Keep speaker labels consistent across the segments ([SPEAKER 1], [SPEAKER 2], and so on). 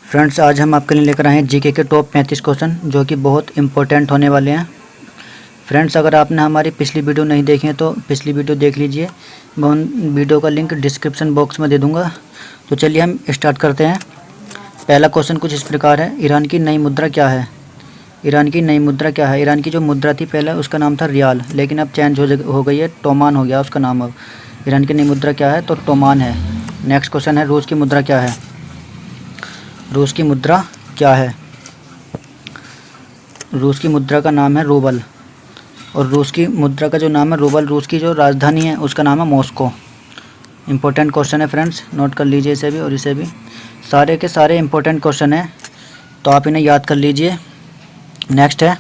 [SPEAKER 1] Friends, आज हम आपके लिए लेकर आए हैं जीके के टॉप 35 क्वेश्चन जो कि बहुत इंपॉर्टेंट होने वाले हैं। फ्रेंड्स, अगर आपने हमारी पिछली वीडियो नहीं देखी है तो पिछली वीडियो देख लीजिए। मैं उन वीडियो का लिंक डिस्क्रिप्शन बॉक्स में दे दूंगा। तो चलिए हम स्टार्ट करते हैं। पहला क्वेश्चन कुछ इस प्रकार है, ईरान की नई मुद्रा क्या है? ईरान की नई मुद्रा क्या है? ईरान की जो मुद्रा थी पहले उसका नाम था रियाल, लेकिन अब चेंज हो गई है, टोमान हो गया उसका नाम अब। ईरान की नई मुद्रा क्या है? तो टोमान है। नेक्स्ट क्वेश्चन है, रूस की मुद्रा क्या है? रूस की मुद्रा क्या है? रूस की मुद्रा का नाम है रूबल, और रूस की मुद्रा का जो नाम है रूबल, रूस की जो राजधानी है उसका नाम है मॉस्को। इंपॉर्टेंट क्वेश्चन है फ्रेंड्स, नोट कर लीजिए इसे भी और इसे भी। सारे के सारे इंपॉर्टेंट क्वेश्चन हैं तो आप इन्हें याद कर लीजिए। नेक्स्ट है,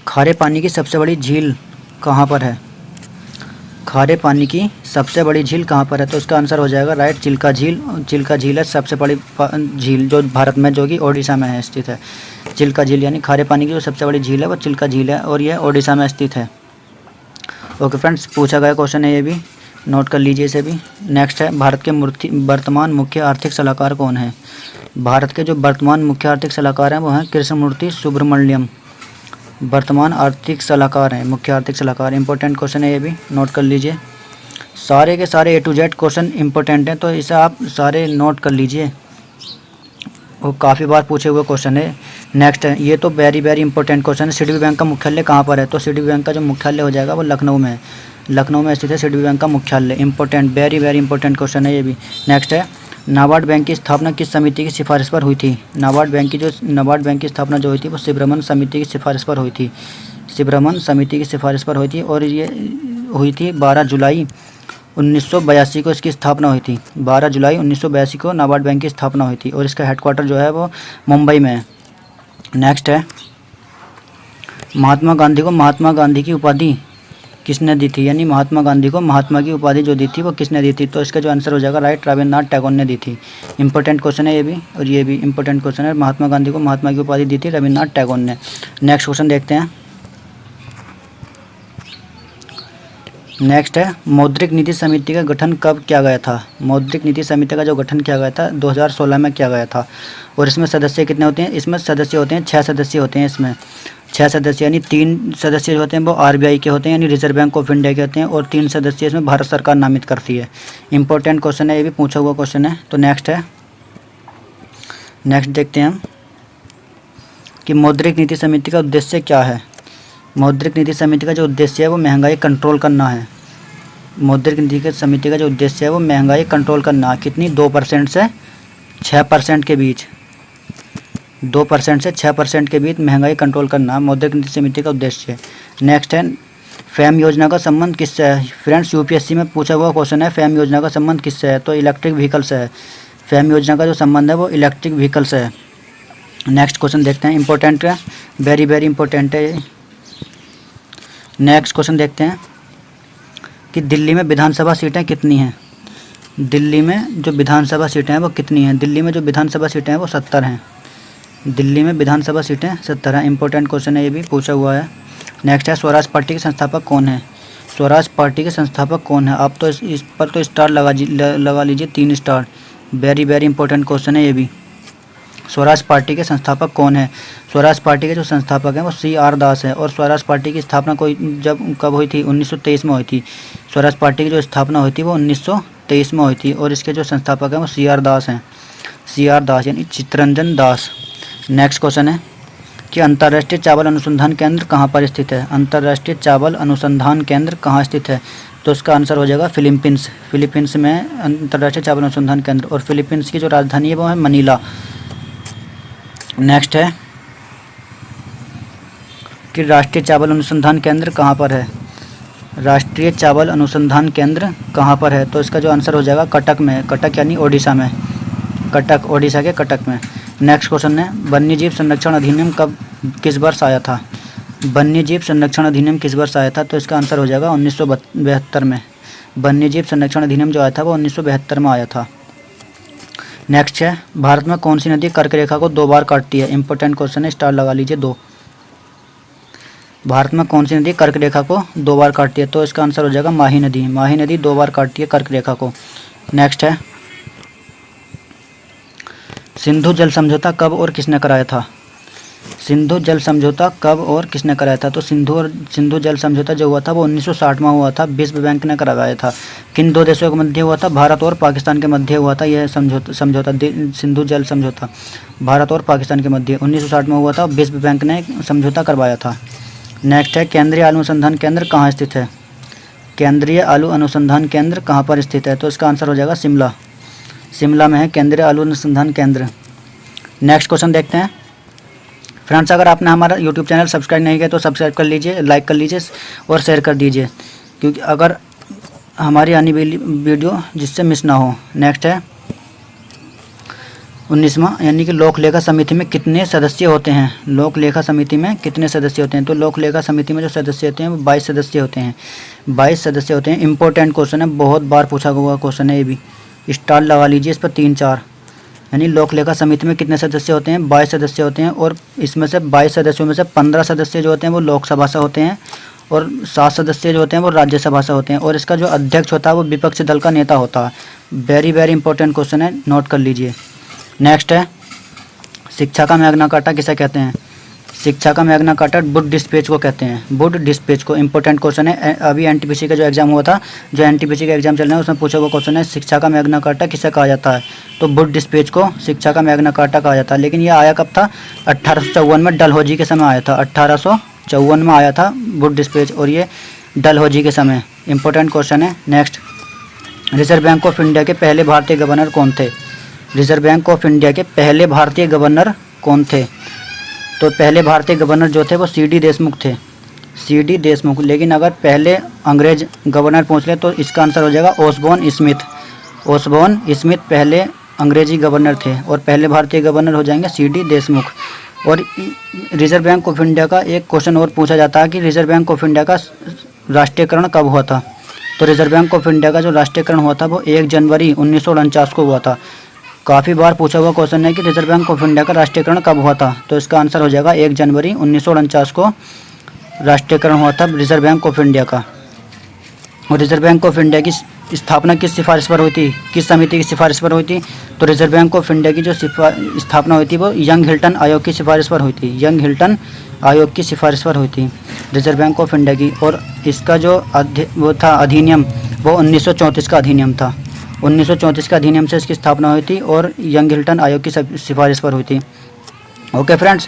[SPEAKER 1] खारे पानी की सबसे बड़ी झील कहाँ पर है? खारे पानी की सबसे बड़ी झील कहाँ पर है? तो इसका आंसर हो जाएगा राइट, चिल्का झील। चिल्का झील है सबसे बड़ी झील जो भारत में, जो कि ओडिशा में है स्थित है। चिल्का झील यानी खारे पानी की जो सबसे बड़ी झील है वो चिल्का झील है और यह ओडिशा में स्थित है। ओके फ्रेंड्स, पूछा गया क्वेश्चन है ये भी, नोट कर लीजिए इसे भी। नेक्स्ट है, भारत के वर्तमान मुख्य आर्थिक सलाहकार कौन है? भारत के जो वर्तमान मुख्य आर्थिक सलाहकार हैं वो हैं कृष्णमूर्ति सुब्रमण्यम। वर्तमान आर्थिक सलाहकार हैं, मुख्य आर्थिक सलाहकार। इंपॉर्टेंट क्वेश्चन है ये भी, नोट कर लीजिए। सारे के सारे A to Z question important हैं तो इसे आप सारे नोट कर लीजिए, वो काफ़ी बार पूछे हुए क्वेश्चन है। नेक्स्ट है, ये तो वेरी वेरी इंपॉर्टेंट क्वेश्चन है, सिडबी बैंक का मुख्यालय कहाँ पर है? तो सिडबी बैंक का जो मुख्यालय हो जाएगा वो लखनऊ में है। लखनऊ में स्थित है सिडबी बैंक का मुख्यालय। Important, very very important question है ये भी। नेक्स्ट है, नाबार्ड बैंक की स्थापना किस समिति की सिफारिश पर हुई थी? नाबार्ड बैंक की स्थापना जो हुई थी वो सिब्रमन समिति की सिफारिश पर हुई थी। सिब्रमन समिति की सिफारिश पर हुई थी और ये हुई थी 12 जुलाई 1982 को इसकी स्थापना हुई थी। 12 जुलाई 1982 को नाबार्ड बैंक की स्थापना हुई थी और इसका हेडक्वार्टर जो है वो मुंबई में है। नेक्स्ट है, महात्मा गांधी को महात्मा गांधी की उपाधि किसने दी थी? यानी महात्मा गांधी को महात्मा की उपाधि जो दी थी वो किसने दी थी? तो इसका जो आंसर हो जाएगा राइट, रविन्द्रनाथ टैगोर ने दी थी। इंपॉर्टेंट क्वेश्चन है ये भी और ये भी इंपॉर्टेंट क्वेश्चन है। महात्मा गांधी को महात्मा की उपाधि दी थी रविन्द्रनाथ टैगोर ने। नेक्स्ट क्वेश्चन देखते हैं। नेक्स्ट है, मौद्रिक नीति समिति का गठन कब किया गया था? मौद्रिक नीति समिति का जो गठन किया गया था 2016 में किया गया था। और इसमें सदस्य कितने होते हैं? इसमें सदस्य होते हैं 6 सदस्य होते हैं। इसमें 6 सदस्य यानी 3 सदस्य जो होते हैं वो RBI के होते हैं यानी रिजर्व बैंक ऑफ इंडिया के होते हैं, और 3 सदस्य इसमें भारत सरकार नामित करती है। इंपॉर्टेंट क्वेश्चन है ये भी, पूछा हुआ क्वेश्चन है। तो नेक्स्ट है, नेक्स्ट देखते हैं हम कि मौद्रिक नीति समिति का उद्देश्य क्या है? मौद्रिक नीति समिति का जो उद्देश्य है वो महंगाई कंट्रोल करना है। मौद्रिक नीति समिति का जो उद्देश्य है वो महंगाई कंट्रोल करना है। कितनी? 2% से 6% के बीच, 2% से 6% के बीच महंगाई कंट्रोल करना मौद्रिक नीति समिति का उद्देश्य है। नेक्स्ट है, फैम योजना का संबंध किससे है? फ्रेंड्स, UPSC में पूछा हुआ क्वेश्चन है, फैम योजना का संबंध किससे है? तो इलेक्ट्रिक व्हीकल से है। फैम योजना का जो संबंध है वो इलेक्ट्रिक व्हीकल से है। नेक्स्ट क्वेश्चन देखते हैं, इंपॉर्टेंट है, वेरी वेरी इंपॉर्टेंट है ये। नेक्स्ट क्वेश्चन देखते हैं कि दिल्ली में विधानसभा सीटें कितनी हैं? दिल्ली में जो विधानसभा सीटें हैं वो कितनी हैं? दिल्ली में जो विधानसभा सीटें हैं वो 70 हैं। दिल्ली में विधानसभा सीटें 70 हैं। इंपॉर्टेंट क्वेश्चन है ये भी, पूछा हुआ है। नेक्स्ट है, स्वराज पार्टी के संस्थापक कौन है? स्वराज पार्टी के संस्थापक कौन है? आप तो इस पर तो स्टार लगा लीजिए, 3 star. Very very important question है ये भी। स्वराज पार्टी के संस्थापक कौन है? स्वराज पार्टी के जो संस्थापक हैं वो CR दास है। और स्वराज पार्टी की स्थापना कब हुई थी? 1923 में हुई थी। स्वराज पार्टी की जो स्थापना हुई थी वो 1923 में हुई थी और इसके जो संस्थापक हैं वो CR दास हैं। CR दास यानी चित्तरंजन दास। नेक्स्ट क्वेश्चन है कि अंतर्राष्ट्रीय चावल अनुसंधान केंद्र कहाँ पर स्थित है? अंतर्राष्ट्रीय चावल अनुसंधान केंद्र कहाँ स्थित है? तो इसका आंसर हो जाएगा फिलीपींस। फिलीपींस में अंतर्राष्ट्रीय चावल अनुसंधान केंद्र, और फिलीपींस की जो राजधानी है वो है मनीला। नेक्स्ट है कि राष्ट्रीय चावल अनुसंधान केंद्र कहाँ पर है? राष्ट्रीय चावल अनुसंधान केंद्र कहाँ पर है? तो इसका जो आंसर हो जाएगा कटक में। कटक यानी ओडिशा में। कटक, ओडिशा के कटक में। नेक्स्ट क्वेश्चन है, वन्यजीव संरक्षण अधिनियम किस वर्ष आया था? वन्यजीव संरक्षण अधिनियम किस वर्ष आया था? तो इसका आंसर हो जाएगा 1972 में। वन्यजीव संरक्षण अधिनियम जो आया था वो 1972 में आया था। नेक्स्ट है, भारत में कौन सी नदी कर्क रेखा को 2 बार काटती है? इंपॉर्टेंट क्वेश्चन है, स्टार लगा लीजिए 2। भारत में कौन सी नदी कर्क रेखा को 2 बार काटती है? तो इसका आंसर हो जाएगा माही नदी। माही नदी 2 बार काटती है कर्क रेखा को। नेक्स्ट है, सिंधु जल समझौता कब और किसने कराया था? सिंधु जल समझौता कब और किसने कराया था? तो सिंधु जल समझौता जो हुआ था वो 1960 में हुआ था, विश्व बैंक ने कराया था। किन दो देशों के मध्य हुआ था? भारत और पाकिस्तान के मध्य हुआ था यह समझौता सिंधु जल समझौता भारत और पाकिस्तान के मध्य 1960 में हुआ था, विश्व बैंक ने समझौता करवाया था। नेक्स्ट है, केंद्रीय आलू अनुसंधान केंद्र कहाँ स्थित है? केंद्रीय आलू अनुसंधान केंद्र कहाँ पर स्थित है? तो इसका आंसर हो जाएगा शिमला में है केंद्रीय आलू अनुसंधान केंद्र। नेक्स्ट क्वेश्चन देखते हैं। फ्रेंड्स, अगर आपने हमारा यूट्यूब चैनल सब्सक्राइब नहीं किया तो सब्सक्राइब कर लीजिए, लाइक कर लीजिए और शेयर कर दीजिए, क्योंकि अगर हमारी आने वाली वीडियो जिससे मिस ना हो। नेक्स्ट है 19वां, यानी कि लोक लेखा समिति में कितने सदस्य होते हैं? लोक लेखा समिति में कितने सदस्य होते हैं? तो लोक लेखा समिति में जो सदस्य होते हैं वो 22 सदस्य होते हैं। 22 सदस्य होते हैं। इंपॉर्टेंट क्वेश्चन है, बहुत बार पूछा हुआ क्वेश्चन है ये भी। स्टार लगा लीजिए इस पर 3-4। यानी लोक लेखा समिति में कितने सदस्य होते हैं? 22 सदस्य होते हैं। और इसमें से 22 सदस्यों में से 15 सदस्य जो होते हैं वो लोकसभा से होते हैं और 7 सदस्य जो होते हैं वो राज्यसभा से होते हैं। और इसका जो अध्यक्ष होता है वो विपक्षी दल का नेता होता है। वेरी वेरी इंपॉर्टेंट क्वेश्चन है, नोट कर लीजिए। नेक्स्ट है, शिक्षा का मैग्ना कार्टा किसे कहते हैं? शिक्षा का मैग्ना कार्टा वुड डिस्पैच को कहते हैं, वुड डिस्पैच को। इंपॉर्टेंट क्वेश्चन है, अभी एनटीपीसी का जो एग्जाम हुआ था, जो एनटीपीसी का एग्जाम चल रहा है उसमें पूछा हुआ क्वेश्चन है, शिक्षा का मैग्ना कार्टा किसे कहा जाता है? तो वुड डिस्पैच को शिक्षा का मैग्ना कार्टा कहा जाता है। लेकिन ये आया कब था? 1854 में डलहौजी के समय आया था। 1854 में आया था वुड डिस्पैच, और ये डलहौजी के समय। इंपॉर्टेंट क्वेश्चन है। Next, reserve bank of India के पहले भारतीय गवर्नर कौन थे? रिजर्व बैंक ऑफ इंडिया के पहले भारतीय गवर्नर कौन थे? तो पहले भारतीय गवर्नर जो थे वो सीडी देशमुख थे, सीडी देशमुख। लेकिन अगर पहले अंग्रेज गवर्नर पूछ ले तो इसका आंसर हो जाएगा ओसबोर्न स्मिथ। ओसबोर्न स्मिथ पहले अंग्रेजी गवर्नर थे और पहले भारतीय गवर्नर हो जाएंगे सीडी देशमुख। और रिजर्व बैंक ऑफ इंडिया का एक क्वेश्चन और पूछा जाता है कि रिजर्व बैंक ऑफ इंडिया का राष्ट्रीयकरण कब हुआ था? तो रिजर्व बैंक ऑफ इंडिया का जो राष्ट्रीयकरण हुआ था वो 1 जनवरी 1949 को हुआ था। काफ़ी बार पूछा हुआ क्वेश्चन है कि रिजर्व बैंक ऑफ इंडिया का राष्ट्रीयकरण कब हुआ था? तो इसका आंसर हो जाएगा 1 जनवरी 1949 को राष्ट्रीयकरण हुआ था रिजर्व बैंक ऑफ इंडिया का। और रिजर्व बैंक ऑफ इंडिया की स्थापना किस सिफारिश पर हुई थी? किस समिति की सिफारिश पर हुई थी? तो रिजर्व बैंक ऑफ इंडिया की जो स्थापना हुई थी वो यंग हिल्टन आयोग की सिफारिश पर हुई थी। यंग हिल्टन आयोग की सिफारिश पर हुई थी रिजर्व बैंक ऑफ इंडिया की। और इसका जो वो था अधिनियम, वो 1934 का अधिनियम था। 1934 का अधिनियम से इसकी स्थापना हुई थी और यंग हिल्टन आयोग की सिफारिश पर हुई थी। ओके फ्रेंड्स,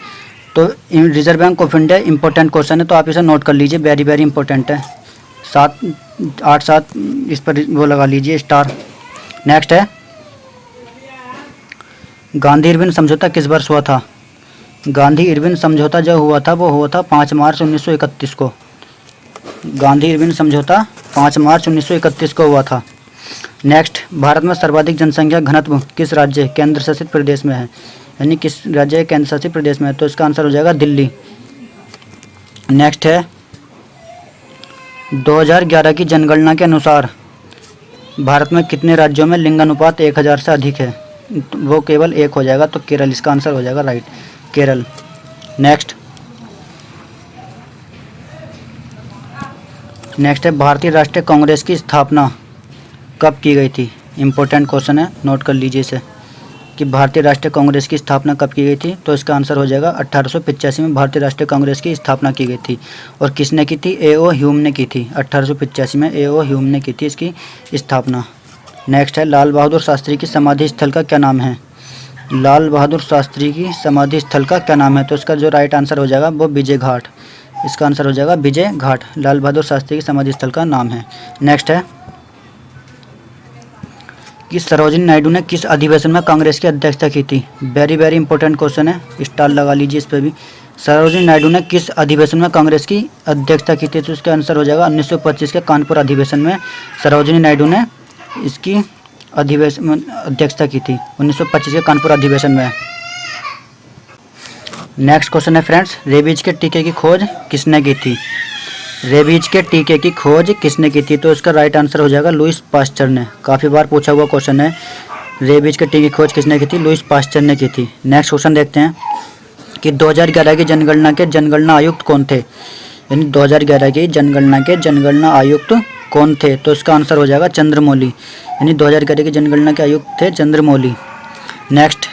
[SPEAKER 1] तो reserve bank of India important question है, तो आप इसे नोट कर लीजिए, वेरी वेरी इंपॉर्टेंट है। 7 इस पर वो लगा लीजिए स्टार। नेक्स्ट है, गांधी इरविन समझौता किस वर्ष हुआ था? गांधी इरविन समझौता जो हुआ था वो हुआ था 5 मार्च 1931 को। गांधी इरविन समझौता 5 मार्च 1931 को हुआ था। नेक्स्ट, भारत में सर्वाधिक जनसंख्या घनत्व किस राज्य केंद्र शासित प्रदेश में है? यानी किस राज्य केंद्र शासित प्रदेश में है? तो इसका आंसर हो जाएगा दिल्ली। नेक्स्ट है, 2011 की जनगणना के अनुसार भारत में कितने राज्यों में लिंगानुपात 1000 से अधिक है? वो केवल 1 हो जाएगा, तो केरल इसका आंसर हो जाएगा, राइट, केरल। नेक्स्ट है, भारतीय राष्ट्रीय कांग्रेस की स्थापना कब की गई थी? इंपॉर्टेंट क्वेश्चन है, नोट कर लीजिए इसे कि भारतीय राष्ट्रीय कांग्रेस की स्थापना कब की गई थी? तो इसका आंसर हो जाएगा 1885 में भारतीय राष्ट्रीय कांग्रेस की स्थापना की गई थी। और किसने की थी? A.O. ह्यूम ने की थी। 1885 में A.O. ह्यूम ने की थी इसकी स्थापना। नेक्स्ट है, लाल बहादुर शास्त्री की समाधि स्थल का क्या नाम है? लाल बहादुर शास्त्री की समाधि स्थल का क्या नाम है? तो इसका जो राइट आंसर हो जाएगा वो विजय घाट। इसका आंसर हो जाएगा विजय घाट, लाल बहादुर शास्त्री की समाधि स्थल का नाम है। नेक्स्ट है कि सरोजिनी नायडू ने किस अधिवेशन में कांग्रेस की अध्यक्षता की थी? वेरी वेरी इंपॉर्टेंट क्वेश्चन है, स्टार लगा लीजिए इस पर भी। सरोजिनी नायडू ने किस अधिवेशन में कांग्रेस की अध्यक्षता की थी? तो इसका आंसर हो जाएगा 1925 के कानपुर अधिवेशन में सरोजिनी नायडू ने इसकी अध्यक्षता की थी, 1925 के कानपुर अधिवेशन में। नेक्स्ट क्वेश्चन है फ्रेंड्स, रेबीज के टीके की खोज किसने की थी? रेबीज के टीके की खोज किसने की थी? तो इसका राइट आंसर हो जाएगा लुईस पास्चर ने। काफ़ी बार पूछा हुआ क्वेश्चन है, रेबीज के टीके की खोज किसने की थी? लुईस पास्चर ने की थी। नेक्स्ट क्वेश्चन देखते हैं कि 2011 की जनगणना के जनगणना आयुक्त कौन थे? यानी 2011 की जनगणना के जनगणना आयुक्त कौन थे? तो इसका आंसर हो जाएगा चंद्रमौली। यानी 2011 की जनगणना के आयुक्त थे चंद्रमौली। नेक्स्ट,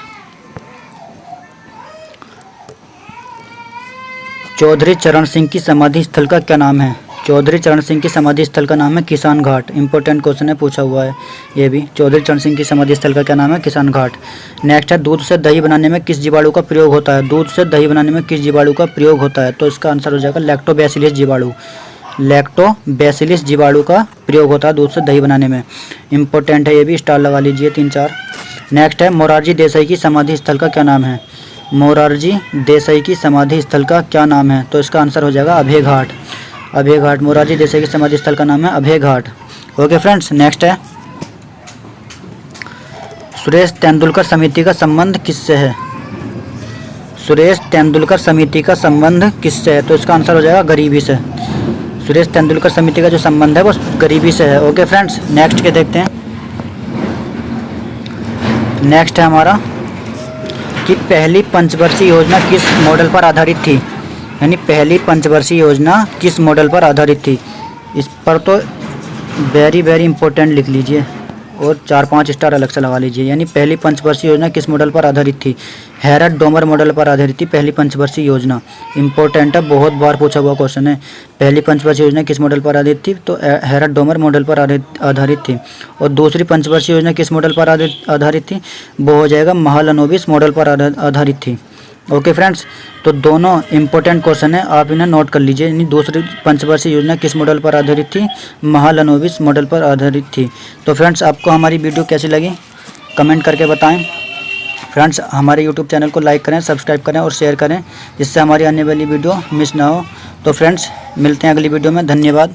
[SPEAKER 1] चौधरी चरण सिंह की समाधि स्थल का क्या नाम है? चौधरी चरण सिंह की समाधि स्थल का नाम है किसान घाट। इंपॉर्टेंट क्वेश्चन है, पूछा हुआ है ये भी। चौधरी चरण सिंह की समाधि स्थल का क्या नाम है? किसान घाट। नेक्स्ट है, दूध से दही बनाने में किस जीवाणु का प्रयोग होता है? दूध से दही बनाने में किस जीवाणु का प्रयोग होता है? तो इसका आंसर हो जाएगा लैक्टोबैसिलस जीवाणु। लैक्टोबैसिलस जीवाणु का प्रयोग होता है दूध से दही बनाने में। इंपॉर्टेंट है ये भी, स्टार लगा लीजिए 3-4। नेक्स्ट है, मोरारजी देसाई की समाधि स्थल का क्या नाम है? मोरारजी देसाई की समाधि स्थल का क्या नाम है? तो इसका आंसर हो जाएगा अभय घाट। अभय घाट, मोरारजी देसाई की समाधि स्थल का नाम है अभय घाट। ओके फ्रेंड्स, नेक्स्ट है, सुरेश तेंदुलकर समिति का संबंध किससे है? सुरेश तेंदुलकर समिति का संबंध किससे है? तो इसका आंसर हो जाएगा गरीबी से। सुरेश तेंदुलकर समिति का जो संबंध है वो गरीबी से है। ओके फ्रेंड्स, नेक्स्ट के देखते हैं। नेक्स्ट है हमारा कि पहली पंचवर्षीय योजना किस मॉडल पर आधारित थी? यानी पहली पंचवर्षीय योजना किस मॉडल पर आधारित थी? इस पर तो वेरी वेरी इंपॉर्टेंट लिख लीजिए और 4-5 स्टार अलग से लगा लीजिए। यानी पहली पंचवर्षीय योजना किस मॉडल पर आधारित थी? हैरट डोमर मॉडल पर आधारित थी पहली पंचवर्षीय योजना। इंपॉर्टेंट है, बहुत बार पूछा हुआ क्वेश्चन है। पहली पंचवर्षीय योजना किस मॉडल पर आधारित थी? तो हैरट डोमर मॉडल पर आधारित थी। और दूसरी पंचवर्षीय योजना किस मॉडल पर आधारित थी? वो हो जाएगा महालनोबिस मॉडल पर आधारित थी। ओके फ्रेंड्स, तो दोनों इंपॉर्टेंट क्वेश्चन है, आप इन्हें नोट कर लीजिए। यानी दूसरी पंचवर्षीय योजना किस मॉडल पर आधारित थी? महालनोबिस मॉडल पर आधारित थी। तो फ्रेंड्स, आपको हमारी वीडियो कैसी लगी कमेंट करके बताएं। फ्रेंड्स, हमारे यूट्यूब चैनल को लाइक करें, सब्सक्राइब करें और शेयर करें, जिससे हमारी आने वाली वीडियो मिस ना हो। तो फ्रेंड्स, मिलते हैं अगली वीडियो में। धन्यवाद।